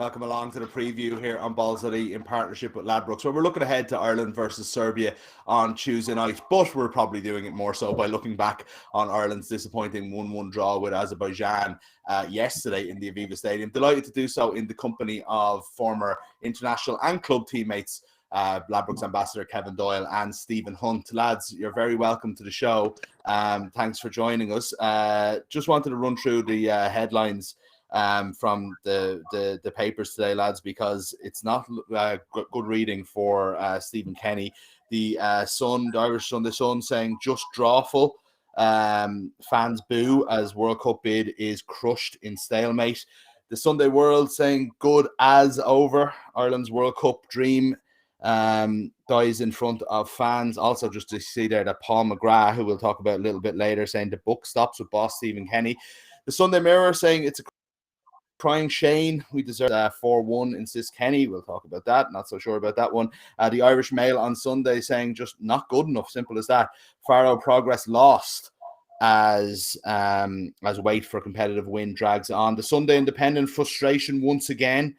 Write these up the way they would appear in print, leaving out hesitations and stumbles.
Welcome along to the preview here on Balls.ie in partnership with Ladbrokes, where we're looking ahead to Ireland versus Serbia on Tuesday night, but we're probably doing it more so by looking back on Ireland's disappointing 1-1 draw with Azerbaijan yesterday in the Aviva Stadium. Delighted to do so in the company of former international and club teammates, Ladbrokes ambassador Kevin Doyle and Stephen Hunt. Lads, you're very welcome to the show. Thanks for joining us. Just wanted to run through the headlines from the papers today, lads, because it's not good reading for Stephen Kenny. The Sun, the Irish Sun, the Sun saying just drawful. Fans boo as World Cup bid is crushed in stalemate. The Sunday World saying good as over. Ireland's World Cup dream dies in front of fans. Also, just to see there that Paul McGrath, who we'll talk about a little bit later, saying the book stops with boss Stephen Kenny. The Sunday Mirror saying it's a crying Shane, we deserve 4-1, insists Kenny. We'll talk about that. Not so sure about that one. The Irish Mail on Sunday saying just not good enough. Simple as that. Faro progress lost as wait for a competitive win drags on. The Sunday Independent frustration once again.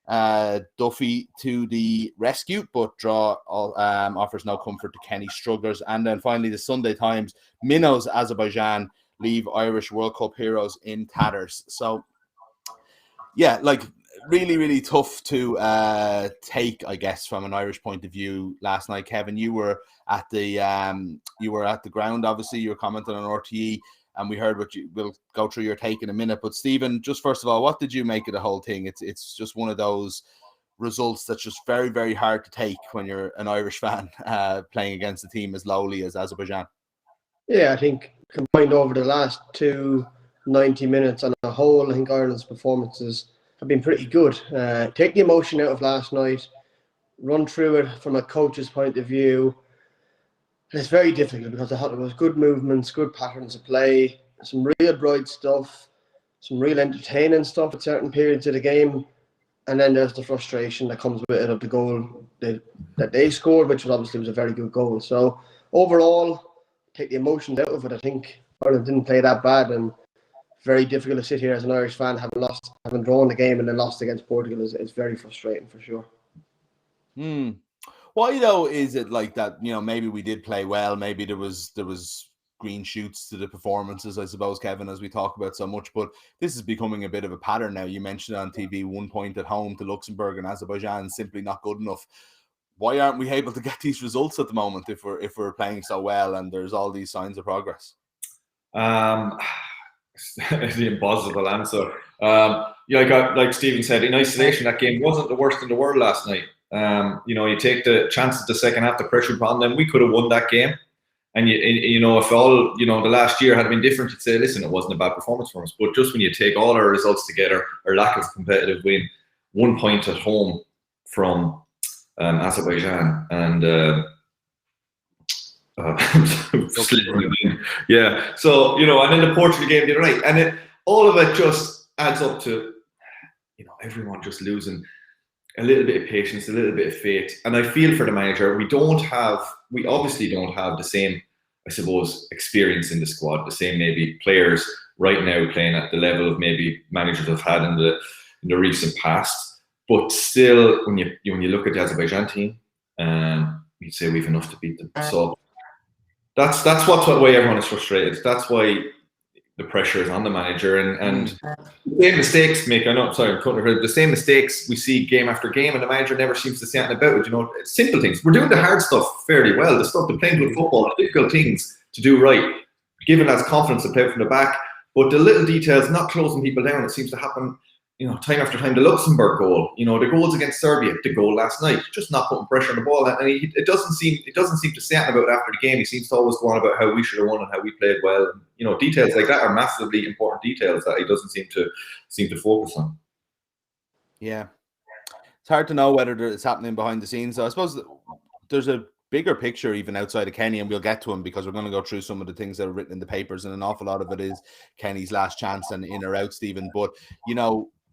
Duffy to the rescue, but draw offers no comfort to Kenny strugglers. And then finally the Sunday Times, minnows Azerbaijan leave Irish World Cup heroes in tatters. So yeah, like really, really tough to take, I guess, from an Irish point of view last night. Kevin, you were at the ground. Obviously, you were commenting on RTE, and we heard what you. We'll go through your take in a minute. But Stephen, just first of all, what did you make of the whole thing? It's just one of those results that's just very, very hard to take when you're an Irish fan playing against a team as lowly as Azerbaijan. Yeah, I think combined over the last 90 minutes on a whole, I think Ireland's performances have been pretty good. Take the emotion out of last night, run through it from a coach's point of view. And it's very difficult because I thought there was good movements, good patterns of play, some real bright stuff, some real entertaining stuff at certain periods of the game. And then there's the frustration that comes with it of the goal that they scored, which was a very good goal. So overall, take the emotions out of it. I think Ireland didn't play that bad, and very difficult to sit here as an Irish fan, having drawn the game and then lost against Portugal is very frustrating for sure. Why though is it like that? You know, maybe we did play well. Maybe there was green shoots to the performances, I suppose, Kevin, as we talk about so much. But this is becoming a bit of a pattern now. You mentioned on TV 1 point at home to Luxembourg and Azerbaijan simply not good enough. Why aren't we able to get these results at the moment if we're playing so well and there's all these signs of progress? The impossible answer. Like Stephen said, in isolation, that game wasn't the worst in the world last night. You take the chances the second half, the pressure upon them, we could have won that game. And if all the last year had been different, you'd say, listen, it wasn't a bad performance from us. But just when you take all our results together, our lack of competitive win, 1 point at home from Azerbaijan, and yeah. So and then the Portugal game the other night, and all of it just adds up to everyone just losing a little bit of patience, a little bit of faith. And I feel for the manager, we obviously don't have the same, I suppose, experience in the squad, the same maybe players right now playing at the level of maybe managers have had in the recent past. But still, when you look at the Azerbaijan team, you'd say we've enough to beat them. So that's what's why everyone is frustrated. That's why the pressure is on the manager, and the same mistakes the same mistakes we see game after game, and the manager never seems to say anything about it. Simple things. We're doing the hard stuff fairly well. The stuff, the playing good football, the difficult things to do right, giving us confidence to play from the back. But the little details, not closing people down, it seems to happen, time after time. The Luxembourg goal, the goals against Serbia, the goal last night, just not putting pressure on the ball. And it doesn't seem to say anything about it after the game. He seems to always go on about how we should have won and how we played well. And, details like that are massively important details that he doesn't seem to focus on. Yeah, it's hard to know whether it's happening behind the scenes. So I suppose there's a bigger picture even outside of Kenny, and we'll get to him because we're going to go through some of the things that are written in the papers, and an awful lot of it is Kenny's last chance and in or out, Stephen. But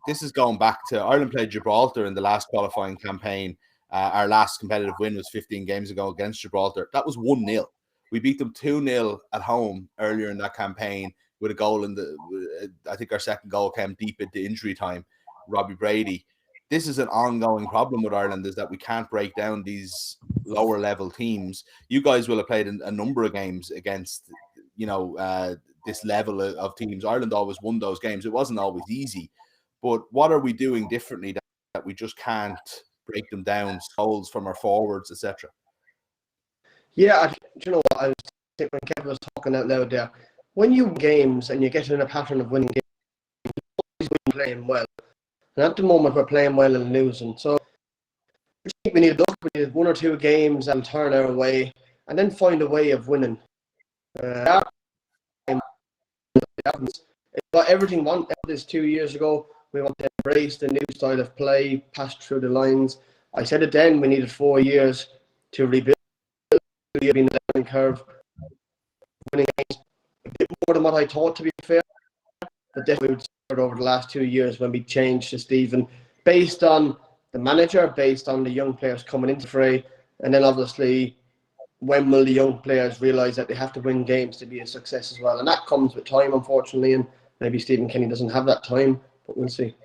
this is going back to Ireland played Gibraltar in the last qualifying campaign. Our last competitive win was 15 games ago against Gibraltar. That was 1-0. We beat them 2-0 at home earlier in that campaign with a goal I think our second goal came deep into injury time, Robbie Brady. this is an ongoing problem with Ireland, is that we can't break down these lower level teams. You guys will have played a number of games against, this level of teams. Ireland always won those games. It wasn't always easy, but what are we doing differently that we just can't break them down, goals from our forwards, etc.? Yeah, you know what? I was thinking when Kevin was talking out loud there. When you win games and you get in a pattern of winning games, you're always playing well. And at the moment, we're playing well and losing. So I think we need to look. We need 1 or 2 games and turn our way, and then find a way of winning. It's what everything wanted this 2 years ago. We want to embrace the new style of play, pass through the lines. I said it then, we needed 4 years to rebuild the learning curve. Winning games a bit more than what I thought, to be fair. But definitely we started over the last 2 years when we changed to Stephen, based on the manager, based on the young players coming into the fray, and then obviously when will the young players realise that they have to win games to be a success as well? And that comes with time, unfortunately, and maybe Stephen Kenny doesn't have that time, but we'll see.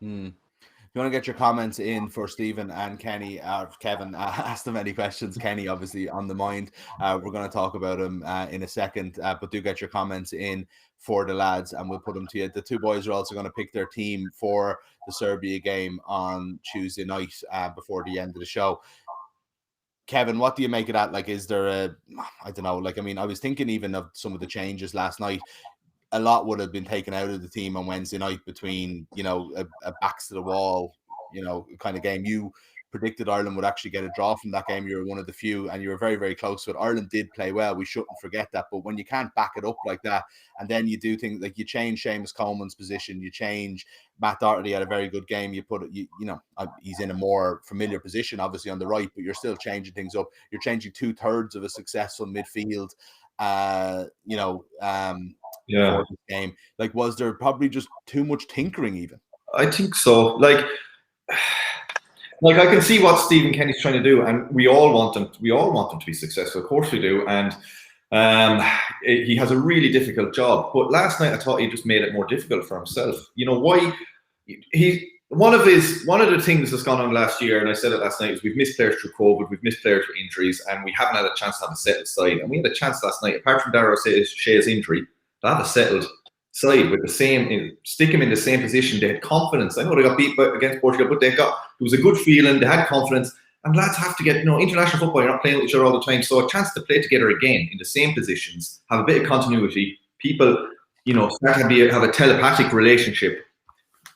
If you want to get your comments in for Stephen and Kenny, Kevin, ask them any questions. Kenny, obviously, on the mind. We're going to talk about him in a second, but do get your comments in for the lads and we'll put them to you. The two boys are also going to pick their team for the Serbia game on Tuesday night before the end of the show. Kevin, what do you make of that? Like, is there I don't know, like, I mean, I was thinking even of some of the changes last night. A lot would have been taken out of the team on Wednesday night between, a backs to the wall, kind of game. You predicted Ireland would actually get a draw from that game. You were one of the few, and you were very, very close to it. Ireland did play well. We shouldn't forget that. But when you can't back it up like that, and then you do things like you change Seamus Coleman's position, you change Matt Doherty had a very good game. You put it, he's in a more familiar position, obviously on the right, but you're still changing things up. You're changing 2/3 of a successful midfield. For this game. Like, was there probably just too much tinkering even? I think so. Like I can see what Stephen Kenny's trying to do, and we all want them to be successful. Of course we do. And he has a really difficult job. But last night I thought he just made it more difficult for himself. Why one of the things that's gone on last year, and I said it last night, is we've missed players through COVID, we've missed players for injuries, and we haven't had a chance to have a settled side. And we had a chance last night, apart from Darragh Shea's injury, to have a settled side with stick him in the same position. They had confidence. I know they got beat against Portugal, but there was a good feeling. They had confidence. And lads have to get, international football, you're not playing with each other all the time. So a chance to play together again in the same positions, have a bit of continuity. People, start to have a telepathic relationship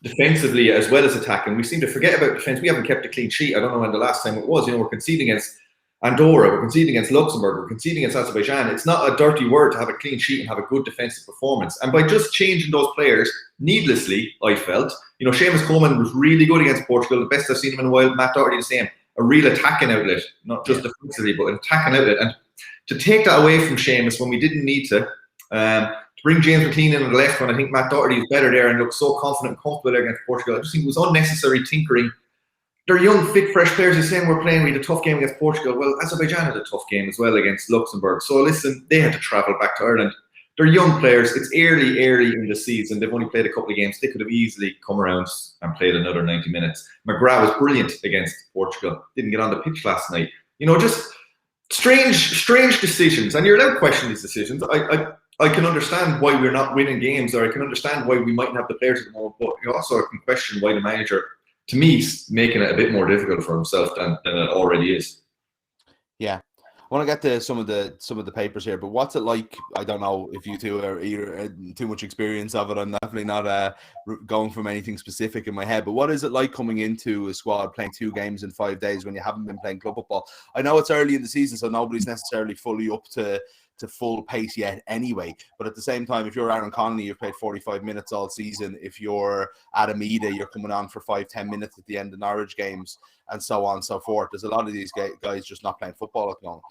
defensively as well as attacking. We seem to forget about defence. We haven't kept a clean sheet. I don't know when the last time it was. We're conceding against Andorra, we're conceding against Luxembourg, we're conceding against Azerbaijan. It's not a dirty word to have a clean sheet and have a good defensive performance. And by just changing those players needlessly, I felt, Seamus Coleman was really good against Portugal, the best I've seen him in a while. Matt Doherty the same, a real attacking outlet, not just defensively, but an attacking outlet. And to take that away from Seamus when we didn't need to bring James McLean in on the left when I think Matt Doherty is better there and looked so confident and comfortable there against Portugal, I just think it was unnecessary tinkering. They're young, fit, fresh players. You're saying we're playing with a tough game against Portugal. Well, Azerbaijan had a tough game as well against Luxembourg. So listen, they had to travel back to Ireland. They're young players. It's early in the season. They've only played a couple of games. They could have easily come around and played another 90 minutes. McGrath was brilliant against Portugal. Didn't get on the pitch last night. Just strange decisions. And you're allowed to question these decisions. I can understand why we're not winning games, or I can understand why we mightn't have the players at the moment. But you also can question why the manager, to me, is making it a bit more difficult for himself than it already is. Yeah. I want to get to some of the papers here, but what's it like? I don't know if you two are either too much experience of it. I'm definitely not going from anything specific in my head, but what is it like coming into a squad playing 2 games in 5 days when you haven't been playing club football? I know it's early in the season, so nobody's necessarily fully up to full pace yet anyway, but at the same time, if you're Aaron Connolly, you've played 45 minutes all season. If you're Adam Ida, you're coming on for 5-10 minutes at the end of Norwich games, and so on and so forth. There's a lot of these guys just not playing football at the moment.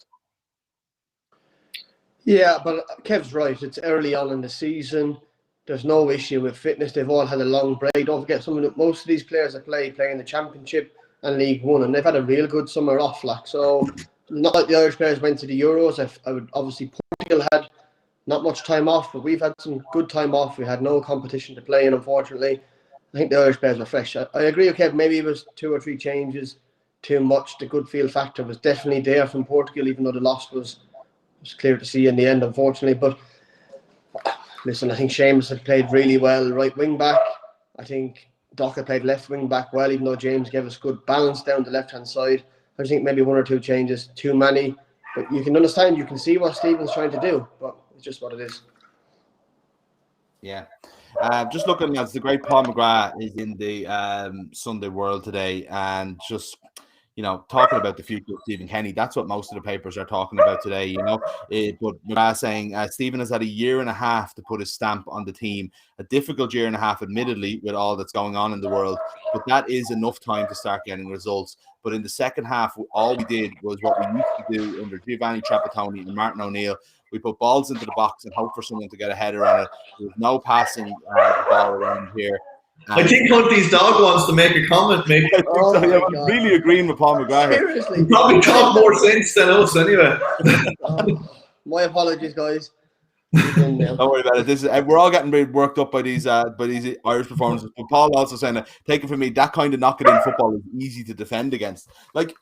Yeah, but Kev's right. It's early on in the season. There's no issue with fitness. They've all had a long break. Don't forget, most of these players that play in the Championship and League One, and they've had a real good summer off. So not like the Irish players went to the Euros. I would obviously, Portugal had not much time off, but we've had some good time off. We had no competition to play in, unfortunately. I think the Irish players were fresh. I agree with Kev, maybe it was 2 or 3 changes too much. The good feel factor was definitely there from Portugal, even though the loss was clear to see in the end, unfortunately. But listen, I think Seamus had played really well right wing back. I think Docker played left wing back well, even though James gave us good balance down the left-hand side. I think maybe 1 or 2 changes, too many. But you can understand, you can see what Stephen's trying to do. But it's just what it is. Yeah. Just looking at the great Paul McGrath is in the Sunday World today, and just talking about the future of Stephen Kenny. That's what most of the papers are talking about today. But McGrath saying Stephen has had a year and a half to put his stamp on the team. A difficult year and a half, admittedly, with all that's going on in the world. But that is enough time to start getting results. But in the second half, all we did was what we used to do under Giovanni Trapattoni and Martin O'Neill. We put balls into the box and hope for someone to get a header on it. There's no passing the ball around here. I think Hunty's dog wants to make a comment, maybe. I'm really agreeing with Paul McGrath. Seriously. Probably talk more sense than us, anyway. My apologies, guys. Don't worry about it. This is we're all getting very worked up by these Irish performances. But Paul also saying that, take it from me, that kind of knock it in football is easy to defend against. Like,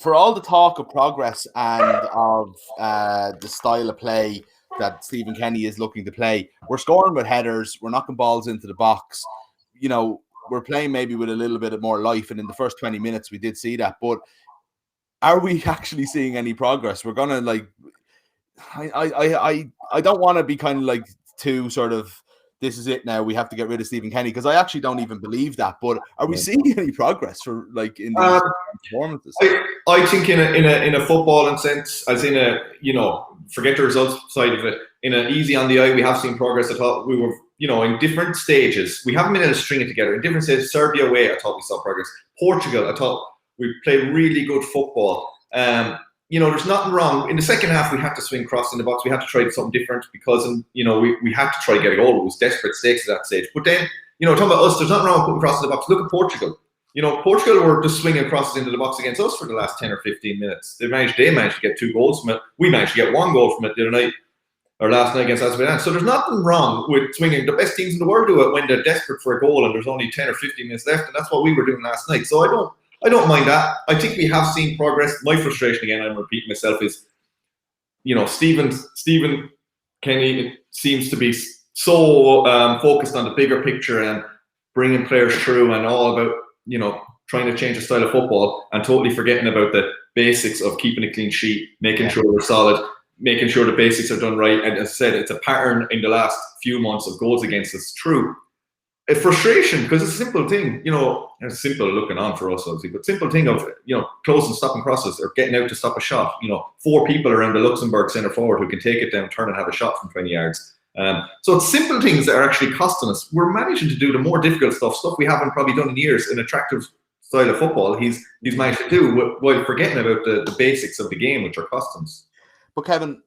for all the talk of progress and of the style of play that Stephen Kenny is looking to play, we're scoring with headers, we're knocking balls into the box. We're playing maybe with a little bit of more life, and in the first 20 minutes we did see that. But are we actually seeing any progress? We're gonna I don't want to be kind of like too sort of, this is it now, we have to get rid of Stephen Kenny, because I actually don't even believe that. But are we seeing any progress for in these performances? I think in a footballing sense, as in forget the results side of it, in an easy on the eye, we have seen progress. I thought we were in different stages. We haven't been able to string it together. In different stages, Serbia away, I thought we saw progress. Portugal, I thought we played really good football. There's nothing wrong. In the second half, we had to swing cross in the box. We had to try something different because, we had to try to get a goal. It was desperate stakes at that stage. But then, talking about us, there's nothing wrong with putting cross in the box. Look at Portugal. Portugal were just swinging crosses into the box against us for the last 10 or 15 minutes. They managed to get 2 goals from it. We managed to get 1 goal from it the other night, or last night against Azerbaijan. So there's nothing wrong with swinging. The best teams in the world do it when they're desperate for a goal and there's only 10 or 15 minutes left. And that's what we were doing last night. So I don't mind that. I think we have seen progress. My frustration, again, I'm repeating myself, is, Stephen Kenny seems to be so focused on the bigger picture and bringing players through and all about, trying to change the style of football, and totally forgetting about the basics of keeping a clean sheet, making sure we're solid, making sure the basics are done right. And as I said, it's a pattern in the last few months of goals against us. True. A frustration, because it's a simple thing, it's simple looking on for us, obviously, but simple thing of, closing, stopping crosses, or getting out to stop a shot. 4 people around the Luxembourg centre forward who can take it down, turn and have a shot from 20 yards. So it's simple things that are actually costing us. We're managing to do the more difficult stuff we haven't probably done in years. An attractive style of football he's managed to do, while forgetting about the basics of the game, which are costing us. But Kevin,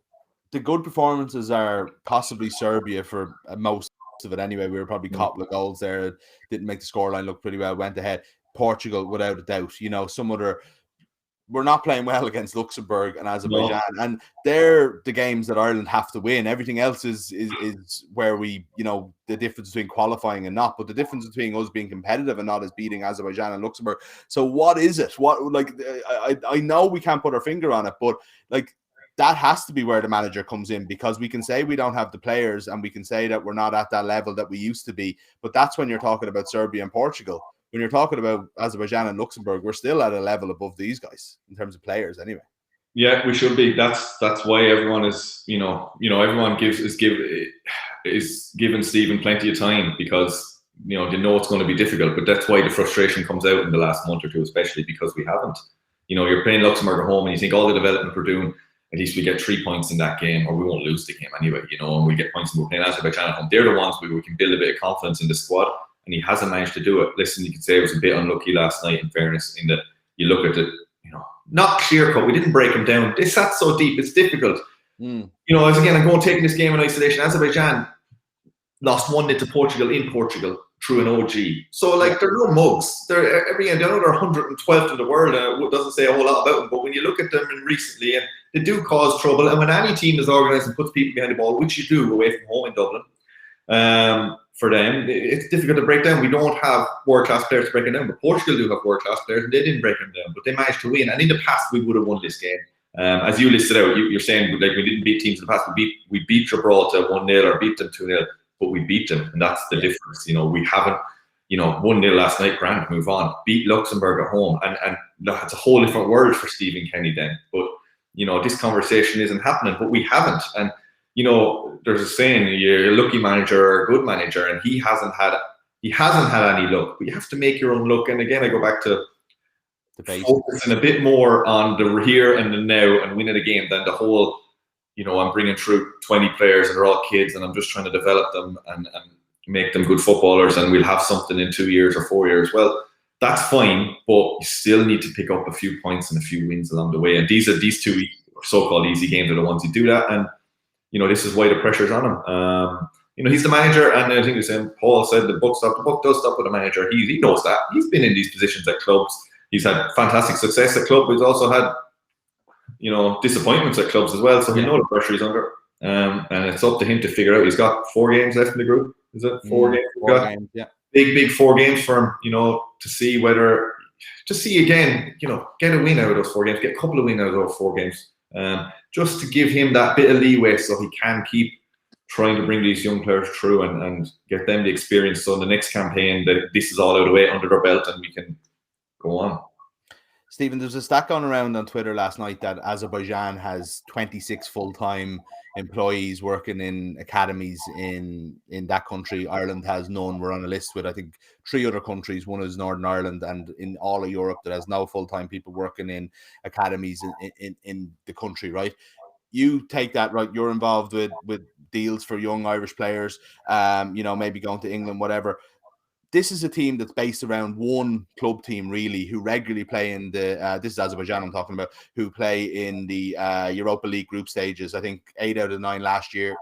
the good performances are possibly Serbia for most of it anyway. We were probably a couple of goals there, didn't make the scoreline look pretty well, went ahead. Portugal, without a doubt. Some other, we're not playing well against Luxembourg and Azerbaijan, and they're the games that Ireland have to win. Everything else is where we, the difference between qualifying and not, but the difference between us being competitive and not is beating Azerbaijan and Luxembourg. So what is it? I know we can't put our finger on it, but that has to be where the manager comes in, because we can say we don't have the players and we can say that we're not at that level that we used to be. But that's when you're talking about Serbia and Portugal. When you're talking about Azerbaijan and Luxembourg, we're still at a level above these guys in terms of players anyway. Yeah, we should be. That's why everyone is, everyone is giving Stephen plenty of time, because, they know it's going to be difficult. But that's why the frustration comes out in the last month or two, especially because we haven't. You're playing Luxembourg at home and you think all the development we're doing, at least we get 3 points in that game, or we won't lose the game anyway, and we get points and we're playing Azerbaijan at home. They're the ones where we can build a bit of confidence in the squad, and he hasn't managed to do it. Listen, you could say it was a bit unlucky last night, in fairness, in that you look at it, not clear cut. We didn't break him down. They sat so deep, it's difficult. I'm going taking this game in isolation. Azerbaijan lost 1-0 to Portugal in Portugal through an OG. So, they're no mugs. They're every game. They know they're 112th in the world. It doesn't say a whole lot about them. But when you look at them recently, and they do cause trouble. And when any team is organised and puts people behind the ball, which you do away from home in Dublin, for them. It's difficult to break down. We don't have world-class players to break them down, but Portugal do have world-class players, and they didn't break them down, but they managed to win. And in the past, we would have won this game. As you listed out, you're saying like we didn't beat teams in the past. We beat Gibraltar 1-0 or beat them 2-0, but we beat them, and that's the difference. We haven't. 1-0 last night, grand, move on. Beat Luxembourg at home, and that's a whole different world for Stephen Kenny then. But this conversation isn't happening, but we haven't. And there's a saying, you're a lucky manager or a good manager, and he hasn't had any luck. But you have to make your own luck. And again, I go back to focusing a bit more on the here and the now and winning a game than the whole, I'm bringing through 20 players and they're all kids and I'm just trying to develop them and make them good footballers and we'll have something in 2 years or 4 years. Well, that's fine, but you still need to pick up a few points and a few wins along the way. And these two so-called easy games are the ones who do that. And, this is why the pressure's on him. He's the manager, and I think the same. Paul said the buck does stop with the manager. He knows that. He's been in these positions at clubs. He's had fantastic success at club, but he's also had, disappointments at clubs as well. So he knows the pressure he's under. And it's up to him to figure out. He's got 4 games left in the group. Is it 4 games? 4 games, yeah. Big 4 games for him, to see whether, again, get a win out of those 4 games, get a couple of wins out of those 4 games. Just to give him that bit of leeway so he can keep trying to bring these young players through and get them the experience. So in the next campaign, that this is all out of the way under their belt and we can go on. Stephen, there's a stat going around on Twitter last night that Azerbaijan has 26 full-time employees working in academies in that country. Ireland has none. We're on a list with, I think, 3 other countries. One is Northern Ireland, and in all of Europe that has no full-time people working in academies in the country, right? You take that, right? You're involved with deals for young Irish players, maybe going to England, whatever. This is a team that's based around one club team, really, who regularly play in the, this is Azerbaijan I'm talking about, who play in the Europa League group stages. I think 8 out of 9 last year,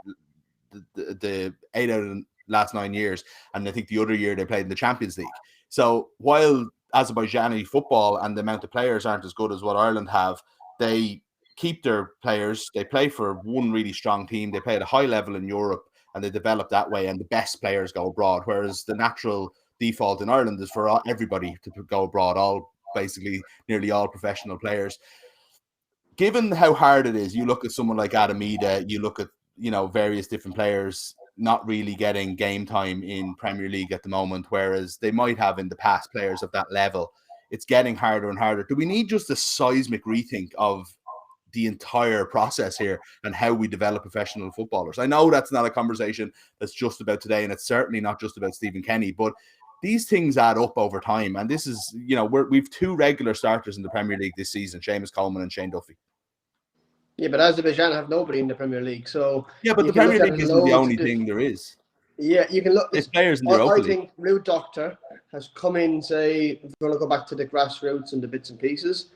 the 8 out of the last 9 years. And I think the other year they played in the Champions League. So while Azerbaijani football and the amount of players aren't as good as what Ireland have, they keep their players. They play for one really strong team. They play at a high level in Europe, and they develop that way, and the best players go abroad, whereas the natural default in Ireland is for everybody to go abroad, nearly all professional players. Given how hard it is, you look at someone like Aviva, you look at, various different players not really getting game time in Premier League at the moment, whereas they might have in the past players of that level. It's getting harder and harder. Do we need just a seismic rethink of the entire process here and how we develop professional footballers? I know that's not a conversation that's just about today, and it's certainly not just about Stephen Kenny, but these things add up over time. And this is, we've 2 regular starters in the Premier League this season, Seamus Coleman and Shane Duffy. Yeah, but Azerbaijan have nobody in the Premier League. So yeah, but the Premier League isn't the only thing there is. Yeah, you can look. There's players in the Europa League. I think Ruud Doctor has come in, say, if we're going to go back to the grassroots and the bits and pieces,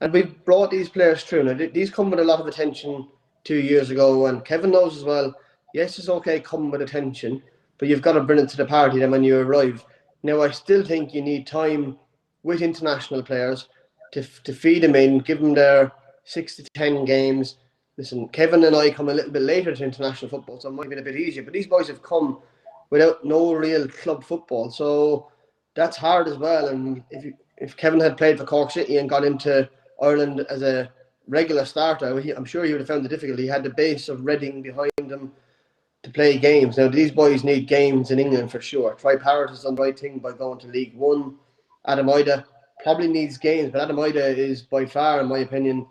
and we've brought these players through. Now, these come with a lot of attention 2 years ago, and Kevin knows as well, yes, it's okay coming with attention, but you've got to bring it to the party then when you arrive. Now, I still think you need time with international players to feed them in, give them their 6 to 10 games. Listen, Kevin and I come a little bit later to international football, so it might be a bit easier, but these boys have come without no real club football, so that's hard as well. And if Kevin had played for Cork City and got into Ireland as a regular starter, I'm sure he would have found it difficult. He had the base of Reading behind him to play games. Now, these boys need games in England for sure. Troy Parrott has done the right thing by going to League One. Adam Ida probably needs games, but Adam Ida is by far, in my opinion,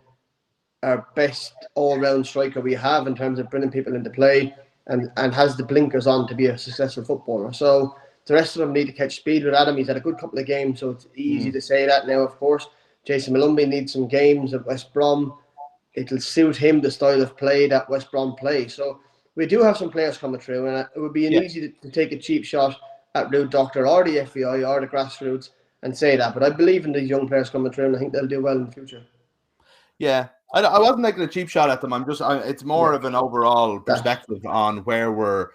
our best all-round striker we have in terms of bringing people into play and has the blinkers on to be a successful footballer. So the rest of them need to catch speed with Adam. He's had a good couple of games, so it's easy to say that now, of course. Jason Malumbi needs some games at West Brom. It'll suit him, the style of play that West Brom play. So we do have some players coming through, and it would be easy to take a cheap shot at Ruud Doctor or the FEI or the grassroots and say that. But I believe in these young players coming through, and I think they'll do well in the future. Yeah, I wasn't making a cheap shot at them. It's more of an overall perspective on where we're,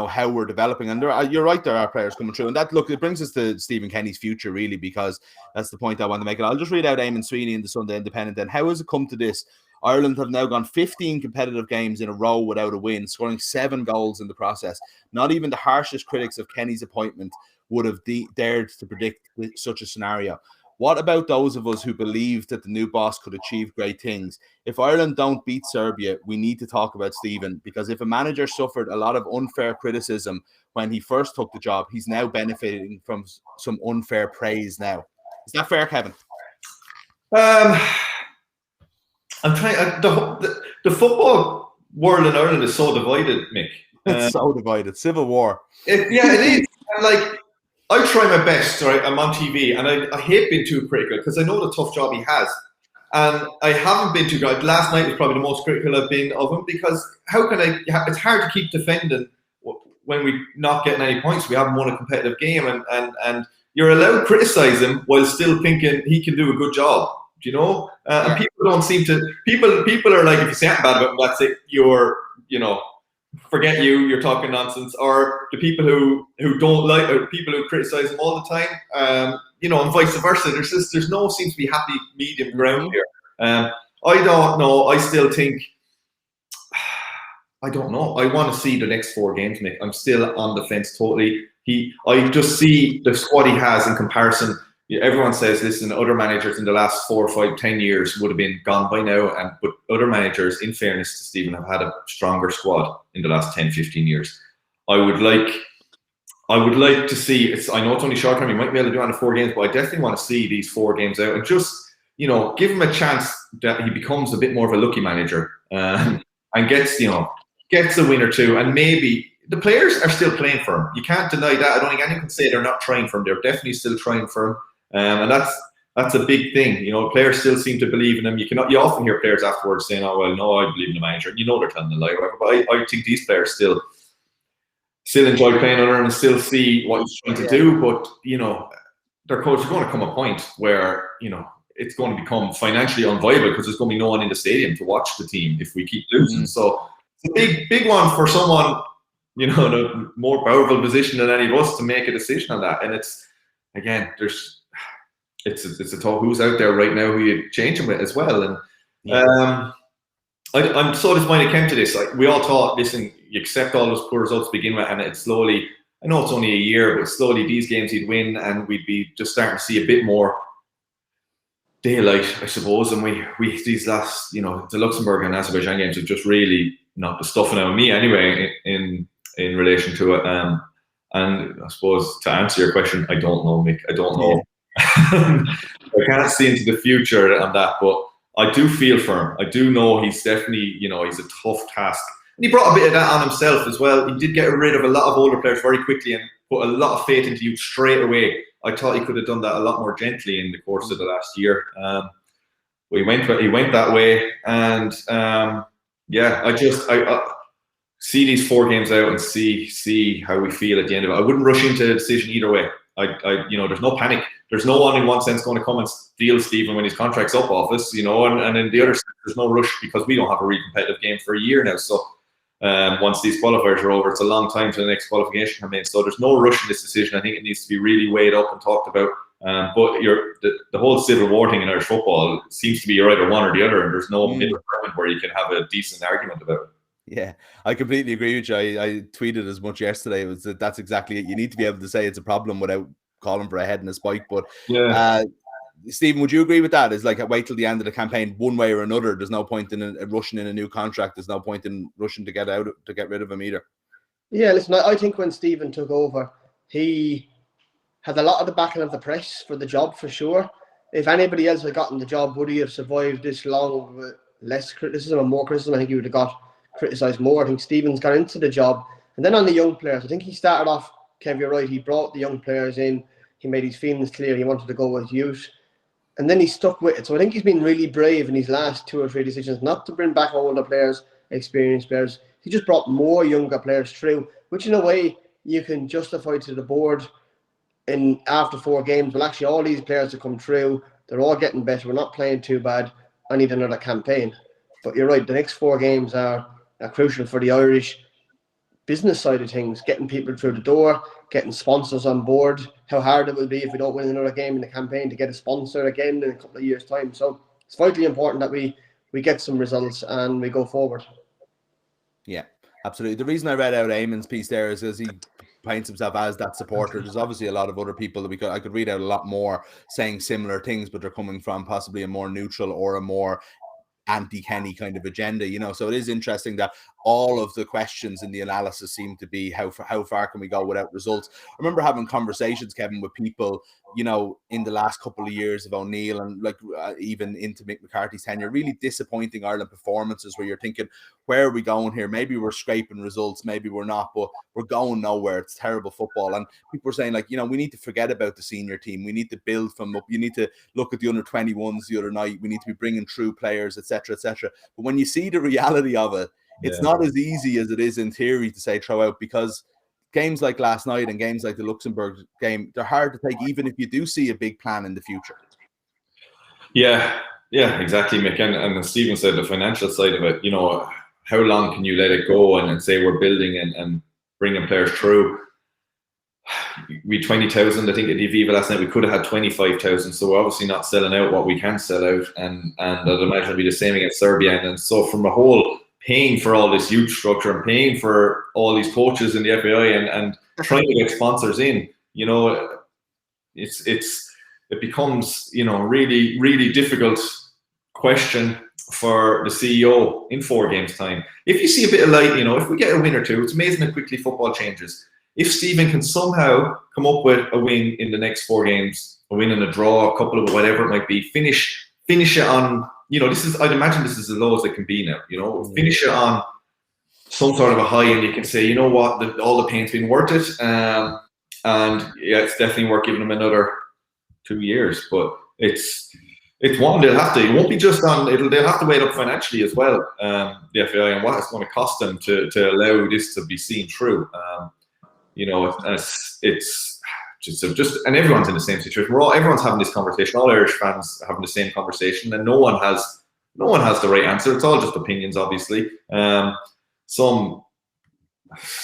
how we're developing. And you're right, there are players coming through. And it brings us to Stephen Kenny's future, really, because that's the point I want to make. And I'll just read out Eamon Sweeney in the Sunday Independent. Then, how has it come to this? Ireland have now gone 15 competitive games in a row without a win, scoring 7 goals in the process. Not even the harshest critics of Kenny's appointment would have dared to predict such a scenario. What about those of us who believe that the new boss could achieve great things? If Ireland don't beat Serbia, we need to talk about Stephen, because if a manager suffered a lot of unfair criticism when he first took the job, he's now benefiting from some unfair praise now. Is that fair, Kevin? I'm trying. The football world in Ireland is so divided, Mick. It's so divided. Civil war. It is. And like, I try my best. Right, I'm on TV, and I hate being too critical because I know the tough job he has, and I haven't been too good. Last night was probably the most critical I've been of him, because how can I? It's hard to keep defending when we're not getting any points. We haven't won a competitive game, and you're allowed to criticize him while still thinking he can do a good job. Do you know? And people don't seem to. People are like, if you say anything bad about him, that's it. Forget you're talking nonsense. Or the people who don't like, or people who criticize him all the time, and vice versa. There's no seems to be happy medium ground here. I don't know. I still think, I don't know. I want to see the next 4 games, Nick. I'm still on the fence totally. I just see the squad he has in comparison. Everyone says, listen, other managers in the last 4, 5, 10 years would have been gone by now. But other managers, in fairness to Stephen, have had a stronger squad in the last 10, 15 years. I would like to see, I know it's only short term, you might be able to do it on 4 games, but I definitely want to see these 4 games out and just, give him a chance that he becomes a bit more of a lucky manager and gets a win or 2. And maybe the players are still playing for him. You can't deny that. I don't think anyone can say they're not trying for him. They're definitely still trying for him. And that's a big thing. Players still seem to believe in him. You often hear players afterwards saying, "Oh well, no, I believe in the manager." They're telling the lie, whatever. But I think these players still enjoy playing under him and still see what he's trying to do. But their coach is going to come a point where it's going to become financially unviable because there's going to be no one in the stadium to watch the team if we keep losing. So it's a big one for someone the more powerful position than any of us to make a decision on that. And it's again, it's a tough who's out there right now who you change him with as well. And I'm so disappointed it came to this. Like, we all thought, listen, you accept all those poor results to begin with, and it's slowly, I know it's only a year, but slowly these games he'd win, and we'd be just starting to see a bit more daylight, I suppose. And we these last, the Luxembourg and Azerbaijan games have just really knocked the stuffing out of me anyway in relation to it. And I suppose to answer your question, I don't know, Mick. I don't know. I can't see into the future on that, but I do feel for him. I do know he's definitely, he's a tough task. And he brought a bit of that on himself as well. He did get rid of a lot of older players very quickly and put a lot of faith into you straight away. I thought he could have done that a lot more gently in the course of the last year. But he went that way, and I see these 4 games out and see how we feel at the end of it. I wouldn't rush into a decision either way. There's no panic. There's no one in one sense going to come and steal Stephen when his contract's up off us, and in the other sense, there's no rush because we don't have a really competitive game for a year now. So once these qualifiers are over, it's a long time to the next qualification campaign. So there's no rush in this decision. I think it needs to be really weighed up and talked about. But the whole civil war thing in Irish football seems to be either one or the other, and there's no middle ground where you can have a decent argument about it. Yeah, I completely agree with you. I tweeted as much yesterday. It was that's exactly it. You need to be able to say it's a problem without calling for a head and a spike. But Stephen, would you agree with that? It's like wait till the end of the campaign, one way or another. There's no point in rushing in a new contract. There's no point in rushing to get rid of him either. Yeah, listen, I think when Stephen took over, he had a lot of the backing of the press for the job for sure. If anybody else had gotten the job, would he have survived this long with less criticism or more criticism? I think he would have got criticised more. I think Stephen's got into the job. And then on the young players, I think he started off, Kev, you're right, he brought the young players in, he made his feelings clear, he wanted to go with youth, and then he stuck with it. So I think he's been really brave in his last 2 or 3 decisions not to bring back older players, experienced players. He just brought more younger players through, which in a way you can justify to the board in after 4 games. Well, actually all these players have come through, they're all getting better, we're not playing too bad, I need another campaign. But you're right, the next 4 games are crucial for the Irish business side of things, getting people through the door, getting sponsors on board, how hard it will be if we don't win another game in the campaign to get a sponsor again in a couple of years' time. So it's vitally important that we we get some results and we go forward. Yeah, absolutely. The reason I read out Eamon's piece there is because he paints himself as that supporter. There's obviously a lot of other people that I could read out a lot more saying similar things, but they're coming from possibly a more neutral or a more anti-Kenny kind of agenda, you know. So it is interesting that all of the questions in the analysis seem to be how far can we go without results. I remember having conversations, Kevin, with people, you know, in the last couple of years of O'Neill and like even into Mick McCarthy's tenure, really disappointing Ireland performances where you're thinking, where are we going here? Maybe we're scraping results, maybe we're not, but we're going nowhere. It's terrible football. And people were saying, like, you know, we need to forget about the senior team. We need to build from up. You need to look at the under 21s the other night. We need to be bringing through players, etc., etc. But when you see the reality of it, it's not as easy as it is in theory to say throw out, because games like last night and games like the Luxembourg game, they're hard to take, even if you do see a big plan in the future. Yeah, exactly, Mick. And as Stephen said, the financial side of it, you know, how long can you let it go and say we're building and bringing players through? We 20,000, I think, at the Aviva last night. We could have had 25,000, so we're obviously not selling out what we can sell out. And I'd imagine it'll be the same against Serbia. And so from a whole paying for all this youth structure and paying for all these coaches in the FAI and trying to get sponsors in, you know, it becomes, you know, really, really difficult question for the CEO in 4 games' time. If you see a bit of light, you know, if we get a win or two, it's amazing how quickly football changes. If Stephen can somehow come up with a win in the next 4 games, a win and a draw, a couple of whatever it might be, finish it on, you know, I'd imagine this is as low as it can be now, you know, finish it on some sort of a high, and you can say, you know what, all the pain's been worth it. And yeah, it's definitely worth giving them another 2 years, but it's one they'll have to. It won't be just on. They'll have to weigh it up financially as well. The FAI and what it's going to cost them to allow this to be seen through. You know, it's just and everyone's in the same situation. Everyone's having this conversation. All Irish fans are having the same conversation, and no one has the right answer. It's all just opinions, obviously. Some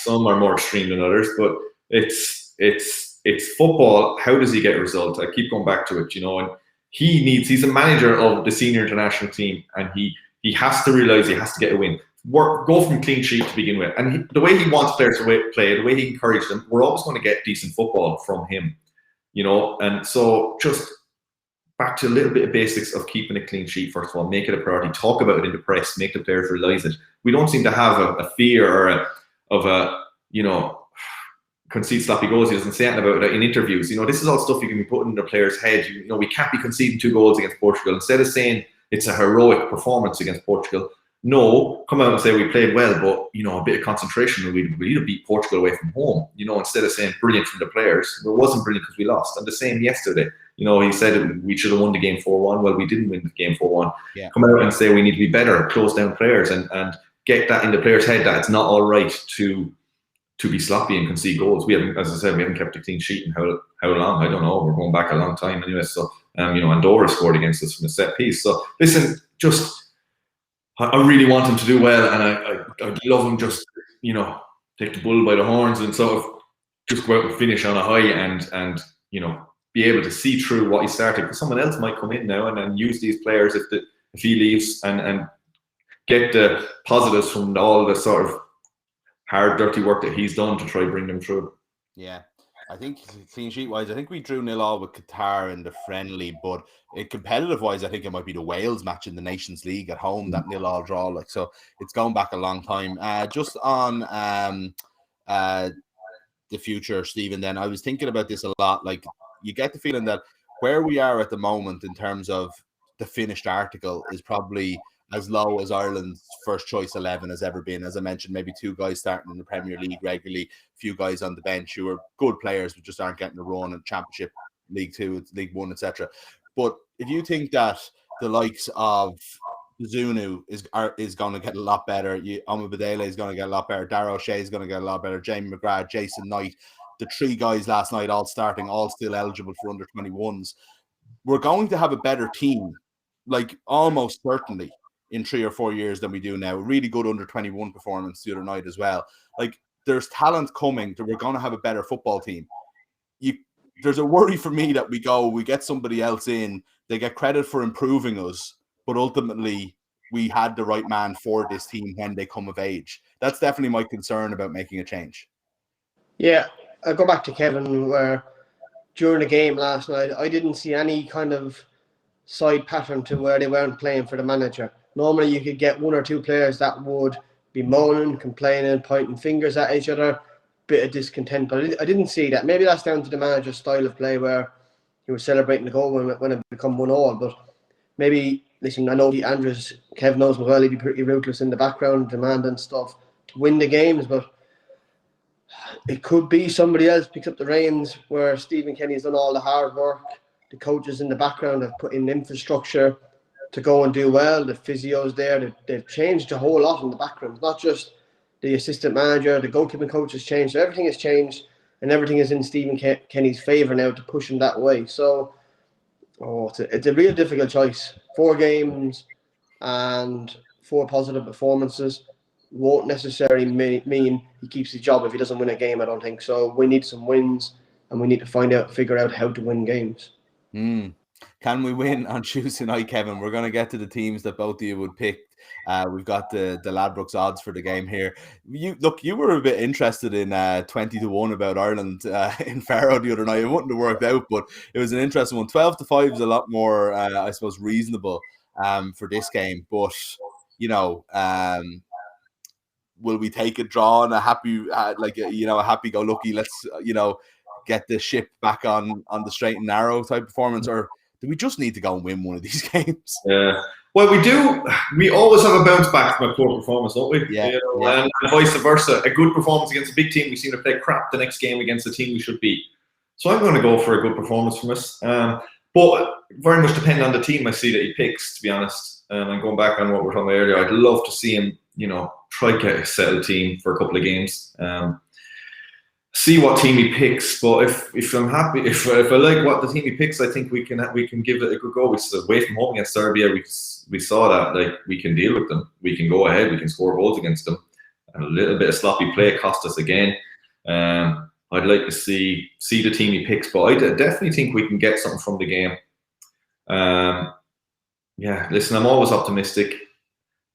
are more extreme than others, but it's football. How does he get a result? I keep going back to it, you know, and he's a manager of the senior international team, and he has to realize he has to get a win. Go from clean sheet to begin with, and the way he wants players to play, the way he encourages them, we're always going to get decent football from him, you know. And so just back to a little bit of basics of keeping a clean sheet. First of all, make it a priority. Talk about it in the press. Make the players realize it. We don't seem to have a fear or you know, concede sloppy goals. He doesn't say anything about it in interviews. You know, this is all stuff you can be putting in the player's head. You know, we can't be conceding 2 goals against Portugal. Instead of saying it's a heroic performance against Portugal, no, come out and say we played well, but, you know, a bit of concentration. We need to beat Portugal away from home. You know, instead of saying brilliant from the players, it wasn't brilliant because we lost. And the same yesterday. You know, he said we should have won the game 4-1. Well, we didn't win the game 4-1. Yeah. Come out and say we need to be better, close down players, and get that in the player's head that it's not all right to be sloppy and concede goals. We haven't, as I said, we haven't kept a clean sheet in how long? I don't know. We're going back a long time anyway. So, you know, Andorra scored against us from a set piece. So, listen, I really want him to do well, and I'd love him just, you know, take the bull by the horns and sort of just go out and finish on a high and you know, be able to see through what he started. Because someone else might come in now and use these players if he leaves and get the positives from all the sort of hard, dirty work that he's done to try to bring them through. Yeah. I think clean sheet wise, I think we drew 0-0 with Qatar in the friendly, but competitive wise, I think it might be the Wales match in the Nations League at home, that 0-0 draw. Like, so it's going back a long time. Just on the future, Stephen, then I was thinking about this a lot. Like, you get the feeling that where we are at the moment in terms of the finished article is probably as low as Ireland's first choice 11 has ever been. As I mentioned, maybe 2 guys starting in the Premier League regularly, a few guys on the bench who are good players but just aren't getting a run in Championship, League 2, League 1, etc. But if you think that the likes of Zunu is going to get a lot better, Oma Badele is going to get a lot better, Darragh O'Shea is going to get a lot better, Jamie McGrath, Jason Knight, the 3 guys last night all starting, all still eligible for under 21s, we're going to have a better team, like almost certainly, in 3 or 4 years than we do now. Really good under 21 performance the other night as well. Like, there's talent coming that we're going to have a better football team. There's a worry for me that we get somebody else in, they get credit for improving us, but ultimately we had the right man for this team when they come of age. That's definitely my concern about making a change. Yeah, I go back to Kevin, where during the game last night, I didn't see any kind of side pattern to where they weren't playing for the manager. Normally, you could get one or two players that would be moaning, complaining, pointing fingers at each other, bit of discontent. But I didn't see that. Maybe that's down to the manager's style of play, where he was celebrating the goal when it become 1-1. But maybe, listen, I know Kev knows me well, he'd be pretty ruthless in the background, demanding stuff to win the games, but it could be somebody else picks up the reins, where Stephen Kenny's done all the hard work. The coaches in the background have put in infrastructure to go and do well. The physio's there. They've changed a whole lot in the background. Not just the assistant manager, the goalkeeping coach has changed. So everything has changed, and everything is in Stephen Kenny's favour now to push him that way. So it's a real difficult choice. 4 games and 4 positive performances won't necessarily mean he keeps his job if he doesn't win a game, I don't think. So we need some wins, and we need to figure out how to win games. Can we win on Tuesday night, Kevin? We're going to get to the teams that both of you would pick. We've got the Ladbrokes odds for the game here. You were a bit interested in 20-1 about Ireland in Faro the other night. It wouldn't have worked out, but it was an interesting one. 12-5 is a lot more, I suppose, reasonable for this game. But will we take a draw and a happy, a happy-go-lucky? Let's get the ship back on the straight and narrow type performance, or do we just need to go and win one of these games? Yeah. Well, we do. We always have a bounce back from a poor performance, don't we? Yeah. And vice versa. A good performance against a big team, we seem to play crap the next game against the team we should beat. So I'm going to go for a good performance from us. But very much depending on the team I see that he picks, to be honest. And going back on what we were talking about earlier, I'd love to see him, try to get a settled team for a couple of games. See what team he picks, but if I'm happy, if I like what the team he picks, I think we can give it a good go. We away from home against Serbia, we saw that we can deal with them. We can go ahead. We can score goals against them. And a little bit of sloppy play cost us again. I'd like to see the team he picks, but I definitely think we can get something from the game. Listen, I'm always optimistic.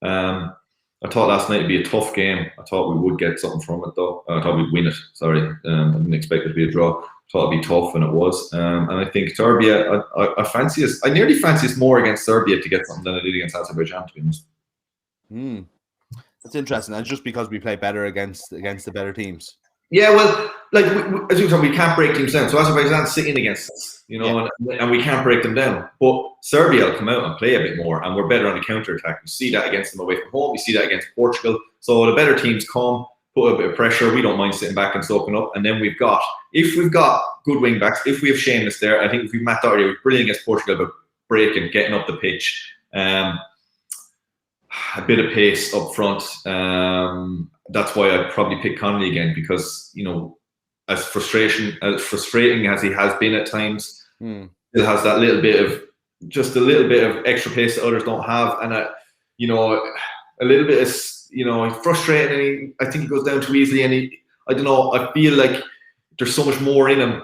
I thought last night it'd be a tough game. I thought we would get something from it, though. I thought we'd win it. Sorry, I didn't expect it to be a draw. I thought it'd be tough, and it was. And I think Serbia, I fancy us. I nearly fancy us more against Serbia to get something than I did against Azerbaijan, to be honest. That's interesting. And just because we play better against the better teams. Yeah, well, as you said, we can't break teams down. So Azerbaijan's sitting against us, and we can't break them down. But Serbia will come out and play a bit more, and we're better on the counter-attack. We see that against them away from home. We see that against Portugal. So the better teams come, put a bit of pressure. We don't mind sitting back and soaking up. And then if we've got good wing-backs, if we have Seamus there, I think if we've Matt Doherty, we're brilliant against Portugal, but breaking, getting up the pitch. A bit of pace up front. That's why I'd probably pick Connolly again, because as frustrating as he has been at times, it has that little bit of extra pace that others don't have, and a little bit of frustrating. I think he goes down too easily, and I don't know. I feel like there's so much more in him.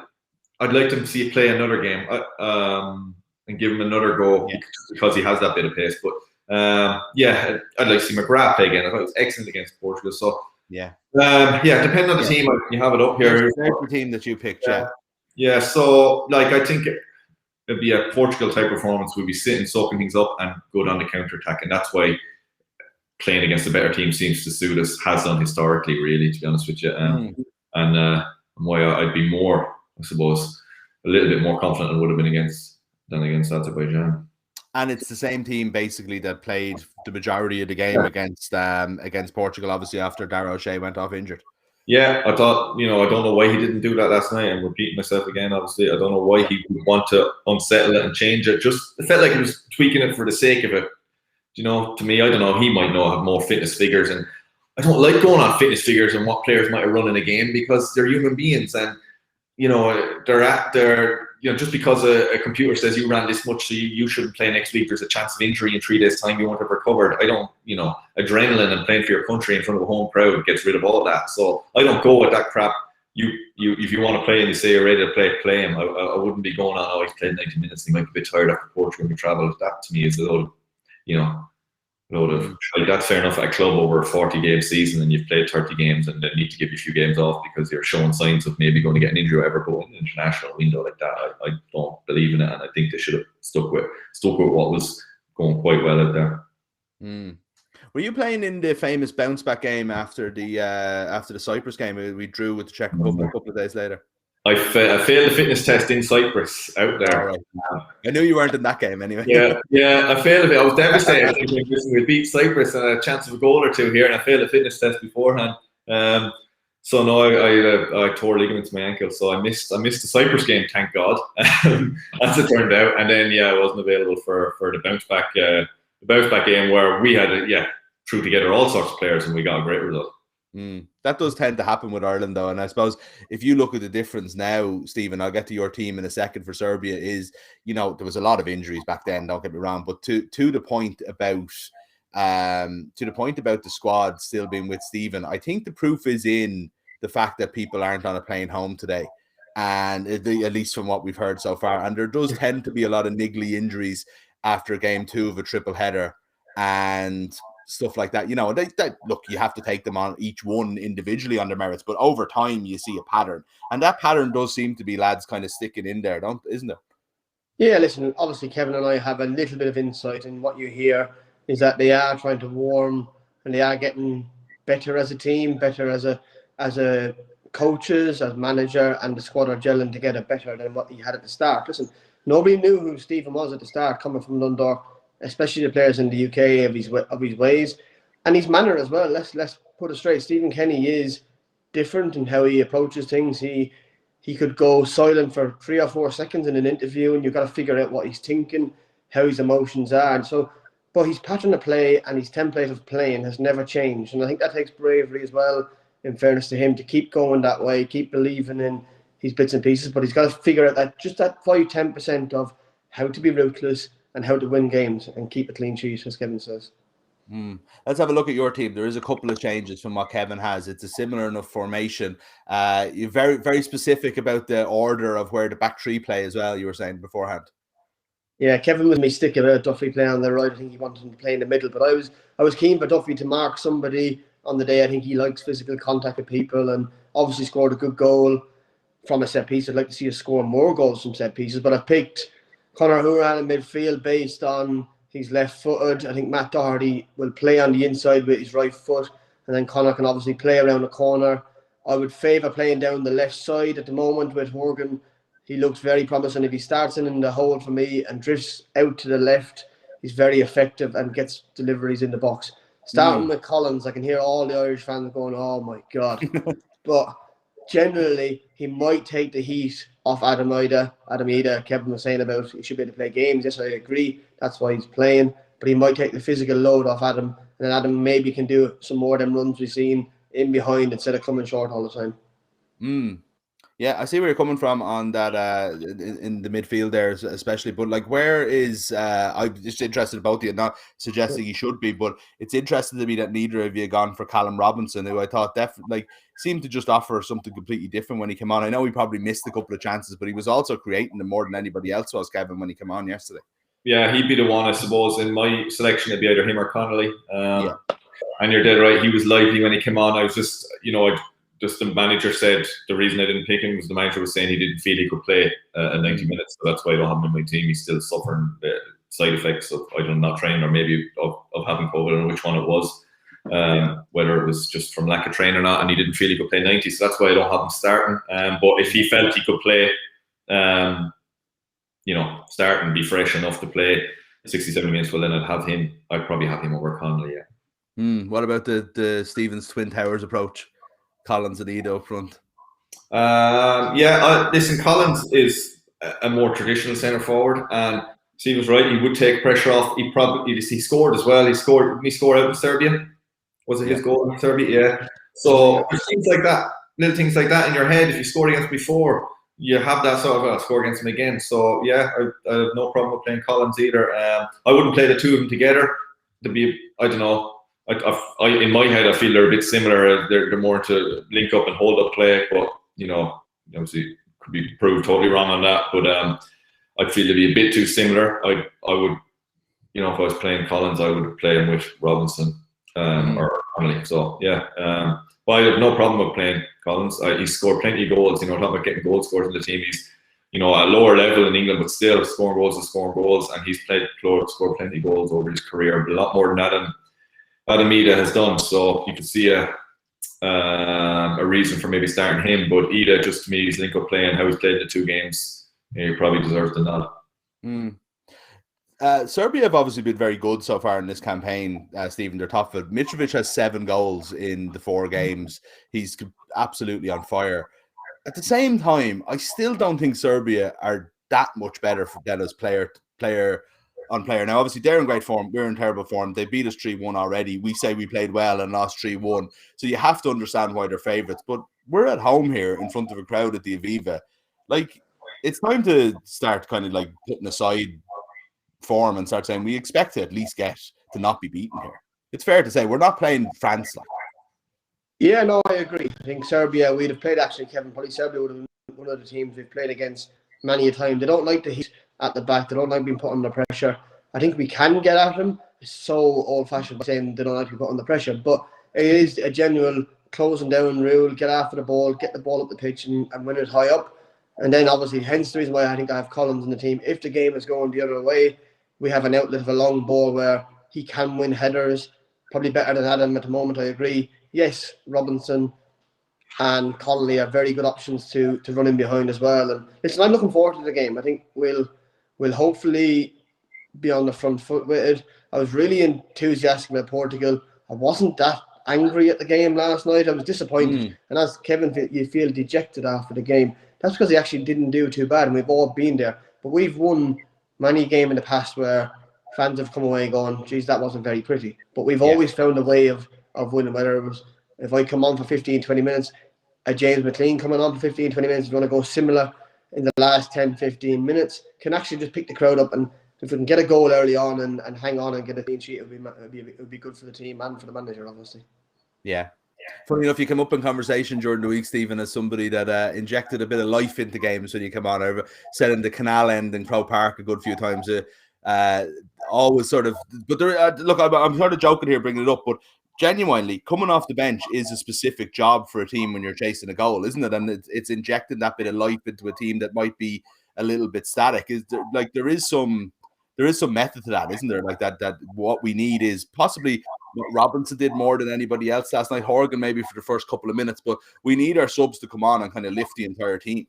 I'd like to see him play another game and give him another go, because he has that bit of pace, but. I'd like to see McGrath play again. I thought it was excellent against Portugal. So depending on the team, you have it up here. It's the team that you picked, So I think it'd be a Portugal type performance. We'd be sitting, soaking things up, and good on the counter attack, and that's why playing against a better team seems to suit us. Has done historically, really, to be honest with you, and why I'd be more, I suppose, a little bit more confident than would have been against Azerbaijan. And it's the same team basically that played the majority of the game against Portugal, obviously after Dara O'Shea went off injured. Yeah, I thought, I don't know why he didn't do that last night. I'm repeating myself again, obviously. I don't know why he would want to unsettle it and change it. It felt like he was tweaking it for the sake of it. To me, I don't know, he might have more fitness figures. And I don't like going on fitness figures and what players might have run in a game, because they're human beings, and they're just because a computer says you ran this much, so you shouldn't play next week, there's a chance of injury in 3 days' time, you won't have recovered. I don't, adrenaline and playing for your country in front of a home crowd gets rid of all that. So I don't go with that crap. If you want to play and you say you're ready to play him. I wouldn't be going on, he's played 90 minutes and he might be a bit tired after Portugal and we travelled. That to me is a little, Like, that's fair enough at a club over a 40-game season, and you've played 30 games, and they need to give you a few games off because you're showing signs of maybe going to get an injury or ever. But in an international window like that, I don't believe in it, and I think they should have stuck with what was going quite well out there. Were you playing in the famous bounce back game after the Cyprus game? We drew with the Czech Republic a couple of days later. I failed the fitness test in Cyprus out there. Right. I knew you weren't in that game anyway. Yeah, I failed it. I was devastated. Thinking, listen, we beat Cyprus and a chance of a goal or two here, and I failed the fitness test beforehand. So no, I tore ligaments in my ankle, so I missed the Cyprus game, thank God, as it turned out. And then I wasn't available for the bounce back game where we had threw together all sorts of players and we got a great result. That does tend to happen with Ireland, though, and I suppose if you look at the difference now, Stephen, I'll get to your team in a second for Serbia. Is there was a lot of injuries back then. Don't get me wrong, but to the point about the squad still being with Stephen, I think the proof is in the fact that people aren't on a plane home today, and at least from what we've heard so far, and there does tend to be a lot of niggly injuries after game 2 of a triple header and stuff like that. Look, you have to take them on each one individually on their merits, but over time you see a pattern, and that pattern does seem to be lads kind of sticking in there, isn't it? Yeah, listen, obviously Kevin and I have a little bit of insight, and what you hear is that they are trying to warm and they are getting better as a team, better as a coaches, as manager, and the squad are gelling together better than what he had at the start. Listen, nobody knew who Stephen was at the start, coming from Dundalk, especially the players in the UK, of his ways and his manner as well. Let's put it straight. Stephen Kenny is different in how he approaches things. He could go silent for 3 or 4 seconds in an interview, and you've got to figure out what he's thinking, how his emotions are, and so. But his pattern of play and his template of playing has never changed, and I think that takes bravery as well. In fairness to him, to keep going that way, keep believing in his bits and pieces, but he's got to figure out that 5-10% of how to be ruthless and how to win games and keep a clean sheet, as Kevin says. Let's have a look at your team. There is a couple of changes from what Kevin has. It's a similar enough formation. You're very, very specific about the order of where the back three play as well, you were saying beforehand. Yeah, Kevin was me sticking about Duffy playing on the right. I think he wanted him to play in the middle, but I was keen for Duffy to mark somebody on the day. I think he likes physical contact with people, and obviously scored a good goal from a set piece. I'd like to see us score more goals from set pieces, but I've picked Conor Horan in midfield based on he's left-footed. I think Matt Doherty will play on the inside with his right foot, and then Conor can obviously play around the corner. I would favour playing down the left side at the moment with Horgan. He looks very promising. If he starts in the hole for me and drifts out to the left, he's very effective and gets deliveries in the box. Starting with Collins, I can hear all the Irish fans going, oh my God. But generally, he might take the heat off Adam Ida. Kevin was saying about he should be able to play games. Yes, I agree. That's why he's playing. But he might take the physical load off Adam. And then Adam maybe can do some more of them runs we've seen in behind instead of coming short all the time. Yeah, I see where you're coming from on that in the midfield there, especially. But like, where is I'm just interested in both of you, not suggesting you should be, but it's interesting to me that neither of you gone for Callum Robinson, who I thought definitely seemed to just offer something completely different when he came on. I know he probably missed a couple of chances, but he was also creating them more than anybody else was, Kevin, when he came on yesterday. Yeah, he'd be the one, I suppose. In my selection, it'd be either him or Connolly. And you're dead right. He was lively when he came on. I was just, just the manager said the reason I didn't pick him was the manager was saying he didn't feel he could play 90 minutes. So that's why I don't have him in my team. He's still suffering the side effects of either not training or maybe of having COVID. I don't know which one it was, whether it was just from lack of training or not, and he didn't feel he could play 90. So that's why I don't have him starting. But if he felt he could play, start and be fresh enough to play 67 minutes, well, then I'd probably have him over Connolly, yeah. What about the Stevens Twin Towers approach? Collins and Ida up front. Listen, Collins is a more traditional centre forward, and Steve was right. He would take pressure off. He scored as well. He scored out in Serbia. Was it his goal in Serbia? Yeah. So things like that, little things like that in your head. If you scored against before, you have that sort of score against him again. So yeah, I have no problem with playing Collins either. I wouldn't play the two of them together. I don't know. In my head, I feel they're a bit similar. They're more to link up and hold up play, but obviously could be proved totally wrong on that. But I feel they'd be a bit too similar. I would if I was playing Collins, I would play him with Robinson or Connolly. So yeah, but I have no problem with playing Collins. He's scored plenty of goals. Talking about getting goal scorers in the team. He's at a lower level in England, but still scoring goals, and he's scored plenty of goals over his career, but a lot more than that Ida has done. So you can see a reason for maybe starting him. But Ida, just to me, his link-up play and how he's played the 2 games, he probably deserves the nod. Serbia have obviously been very good so far in this campaign, Stephen. They're top of it. Mitrovic has 7 goals in the 4 games. He's absolutely on fire. At the same time, I still don't think Serbia are that much better than us player on player. Now, obviously, they're in great form. We're in terrible form. They beat us 3-1 already. We say we played well and lost 3-1. So you have to understand why they're favourites. But we're at home here in front of a crowd at the Aviva. Like, it's time to start kind of like putting aside form and start saying we expect to at least get to not be beaten here. It's fair to say we're not playing France like. Yeah, no, I agree. I think Serbia, we'd have played actually, Kevin, probably Serbia would have been one of the teams we've played against many a time. They don't like the heat at the back. They don't like being put under pressure. I think we can get at them. It's so old-fashioned by saying they don't like to be put under pressure, but it is a genuine closing down rule, get after the ball, get the ball up the pitch and win it high up. And then obviously, hence the reason why I think I have Collins in the team. If the game is going the other way, we have an outlet of a long ball where he can win headers, probably better than Adam at the moment, I agree. Yes, Robinson and Connolly are very good options to run in behind as well. And listen, I'm looking forward to the game. I think we'll hopefully be on the front foot with it. I was really enthusiastic about Portugal. I wasn't that angry at the game last night. I was disappointed. And as Kevin, you feel dejected after the game. That's because they actually didn't do too bad, and we've all been there. But we've won many games in the past where fans have come away going, geez, that wasn't very pretty. But we've always found a way of winning, whether it was if I come on for 15, 20 minutes, a James McLean coming on for 15, 20 minutes, if you want to go similar in the last 10, 15 minutes, can actually just pick the crowd up. And if we can get a goal early on and hang on and get a clean sheet, it would be good for the team and for the manager, obviously. Yeah. Funny enough, you come up in conversation during the week, Stephen, as somebody that injected a bit of life into games when you come on. I've said in the Canal End in Crow Park a good few times. Always sort of, but there. Look, I'm sort of joking here, bringing it up, but genuinely, coming off the bench is a specific job for a team when you're chasing a goal, isn't it? And it's injecting that bit of life into a team that might be a little bit static. There is some method to that, isn't there? Like that what we need is possibly what Robinson did more than anybody else last night. Horgan maybe for the first couple of minutes, but we need our subs to come on and kind of lift the entire team.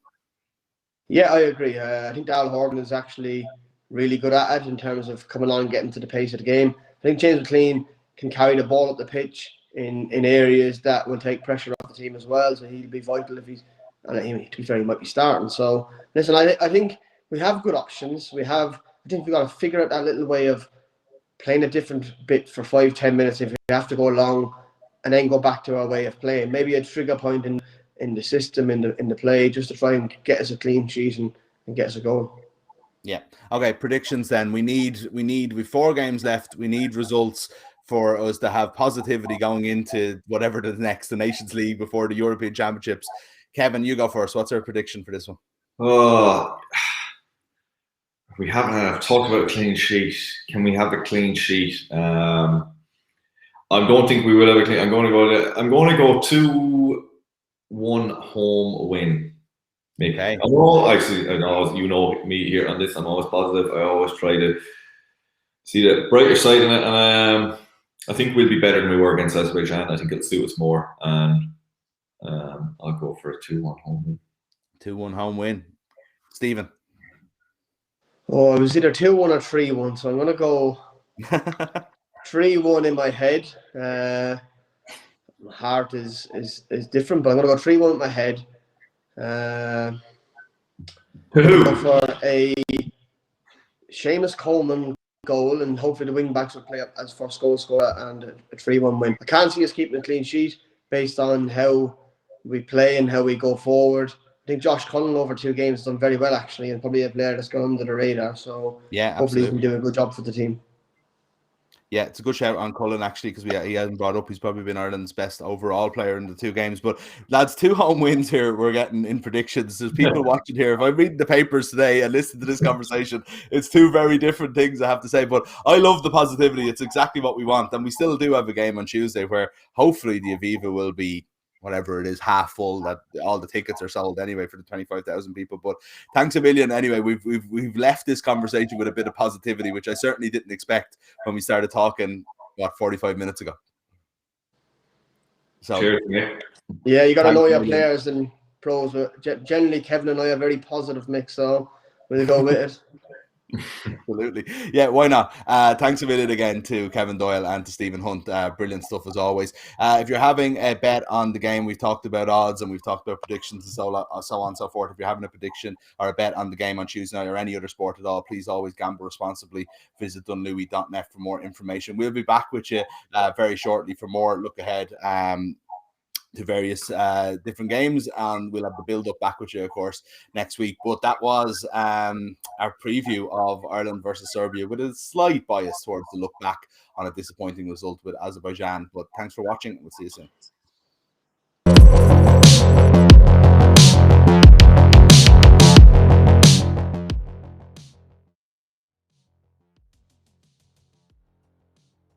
Yeah, I agree. I think Dal Horgan is actually really good at it in terms of coming on and getting to the pace of the game. I think James McLean can carry the ball up the pitch in areas that will take pressure off the team as well. So he'll be vital if he's, and to be fair, he might be starting. So listen, I think we have good options. I think we've got to figure out that little way of playing a different bit for 5-10 minutes if we have to go long, and then go back to our way of playing. Maybe a trigger point in the system, in the play, just to try and get us a clean sheet and get us a goal. Yeah. Okay. Predictions then. With 4 games left. We need results for us to have positivity going into whatever the Nations League before the European Championships. Kevin, you go first. What's our prediction for this one? Oh, we haven't talked about a clean sheet. Can we have a clean sheet? I don't think we will have a clean. I'm going to go 2-1 home win. Maybe. Okay. I know you know me here on this. I'm always positive. I always try to see the brighter side in it, and I think we'll be better than we were against Azerbaijan. I think it'll suit us more, and I'll go for a 2-1 home win. 2-1 home win. Stephen. Oh, it was either 2-1 or 3-1, so I'm going to go 3-1 in my head. My heart is different, but I'm going to go 3-1 in my head. Go for a Seamus Coleman goal, and hopefully the wing backs will play up as first goal scorer and a 3-1 win. I can't see us keeping a clean sheet based on how we play and how we go forward. I think Josh Cullen over 2 games has done very well actually, and probably a player that's gone under the radar. So yeah, hopefully he can do a good job for the team. Yeah, it's a good shout on Cullen, actually, because he hasn't brought up. He's probably been Ireland's best overall player in the 2 games. But lads, 2 home wins here we're getting in predictions. There's people watching here. If I'm reading the papers today and listen to this conversation, it's 2 very different things, I have to say. But I love the positivity. It's exactly what we want. And we still do have a game on Tuesday where hopefully the Aviva will be whatever it is, half full, that all the tickets are sold anyway for the 25,000 people. But thanks a million anyway. We've left this conversation with a bit of positivity, which I certainly didn't expect when we started talking 45 minutes ago. So cheers, mate. Yeah, you got to know your players and pros. Generally, Kevin and I are very positive mix, so we'll go with it. Absolutely. Yeah, why not? Thanks a million again to Kevin Doyle and to Stephen Hunt. Brilliant stuff as always. If you're having a bet on the game, we've talked about odds and we've talked about predictions and so on and so forth. If you're having a prediction or a bet on the game on Tuesday night or any other sport at all, please always gamble responsibly. Visit dunlewy.net for more information. We'll be back with you very shortly for more look ahead to various different games, and we'll have the build up back with you, of course, next week. But that was our preview of Ireland versus Serbia, with a slight bias towards the look back on a disappointing result with Azerbaijan. But thanks for watching. We'll see you soon.